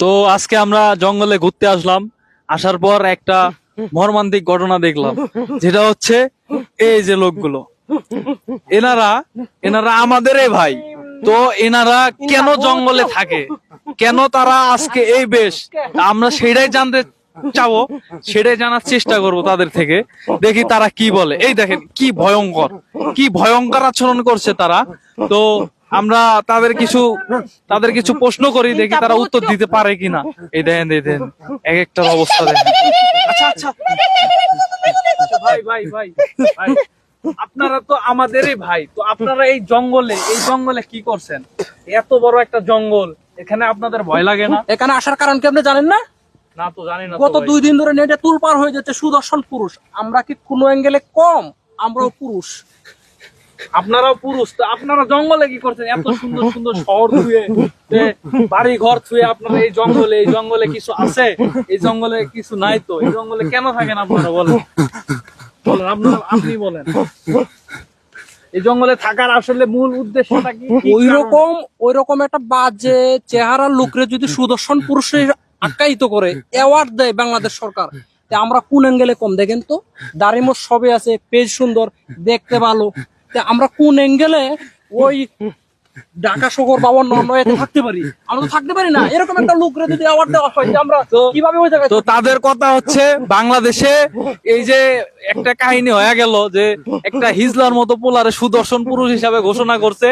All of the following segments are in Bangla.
তো আজকে আমরা জঙ্গলে ঘুরতে আসলাম। আসার পর একটা মর্মান্তিক ঘটনা দেখলাম, যেটা হচ্ছে এই যে লোকগুলো, এনারা এনারা আমাদেরই ভাই। তো এনারা কেন জঙ্গলে থাকে, কেন তারা আজকে এই বেশ, আমরা সেটাই জানতে চাবো, সেটাই জানার চেষ্টা করব তাদের থেকে। দেখি তারা কি বলে। এই দেখেন কি ভয়ঙ্কর আচরণ করছে তারা। তো আমরা তাদের কিছু প্রশ্ন করি, দেখি তারা উত্তর দিতে পারে কিনা। এই দেখেন এক একটার অবস্থা দেখেন। আচ্ছা আচ্ছা ভাই ভাই ভাই ভাই, আপনারা তো আমাদেরই ভাই। তো আপনারা এই জঙ্গলে কি করছেন? এত বড় একটা জঙ্গল, এখানে আপনাদের ভয় লাগে না? এখানে আসার কারণ কি আপনি জানেন না? না তো জানি না। গত 2 দিন ধরে নেটে তুলপার হয়ে যাচ্ছে সুদর্শন পুরুষ। আমরা কি কোনো অ্যাঙ্গেলে কম? আমরাও পুরুষ। আপনারাও পুরুষ, তো আপনারা জঙ্গলে কি করছেন? এত সুন্দর সুন্দর শহর ধুয়ে, বাড়ি ঘর ধুয়ে আপনারা এই জঙ্গলে কিছু আছে? এই জঙ্গলে কিছু নাই তো? এই জঙ্গলে কেন থাকেন আপনারা? বলেন আপনি বলেন, এই জঙ্গলে থাকার আসলে মূল উদ্দেশ্যটা কি? ওইরকম একটা বাজে চেহারার লোকরে যদি সুদর্শন পুরুষে আখ্যায়িত করে অ্যাওয়ার্ড দেয় বাংলাদেশ সরকার, তা আমরা কোন অ্যাঙ্গেলে কম? দেখেন তো, দাড়ি মোট সবে আছে, পেজ সুন্দর, দেখতে ভালো। তা আমরা কোন অ্যাঙ্গেলে ওই ঢাকা শহর বা অন্য এতে থাকতে পারি? আমরা তো থাকতে পারি না। এরকম একটা লোকরে যদি অ্যাওয়ার্ড দেওয়া হয়, আমরা কিভাবে ওই জায়গায়? তো তাদের কথা হচ্ছে, বাংলাদেশে এই যে একটা কাহিনী হয়ে গেল যে একটা হিজলার মতো পোলারে সুদর্শন পুরুষ হিসাবে ঘোষণা করছে,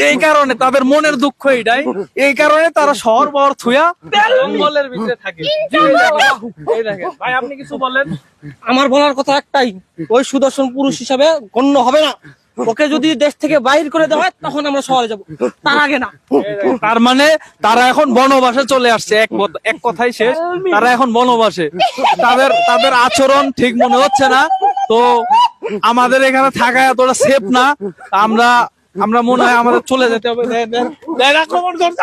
এই কারণে তাদের মনের দুঃখ এইটাই। এই কারণে তারা শহর বহর থুয়া জঙ্গলের ভিতরে থাকে। এই দেখেন ভাই, আপনি কিছু বলেন। আমার বলার কথা একটাই, ওই সুদর্শন পুরুষ হিসাবে গণ্য হবে না। ওকে যদি দেশ থেকে বাইর করে দেওয়া হয়, তখন আমরা শহরে যাব, তার আগে না। তার মানে তারা এখন বনবাসে চলে আসছে। এক কথাই শেষ, তারা এখন বনবাসে। তাদের আচরণ ঠিক মনে হচ্ছে না। তো আমাদের এখানে থাকা এতটা সেফ না। আমরা মনে হয় আমাদের চলে যেতে হবে। আক্রমণ করছে।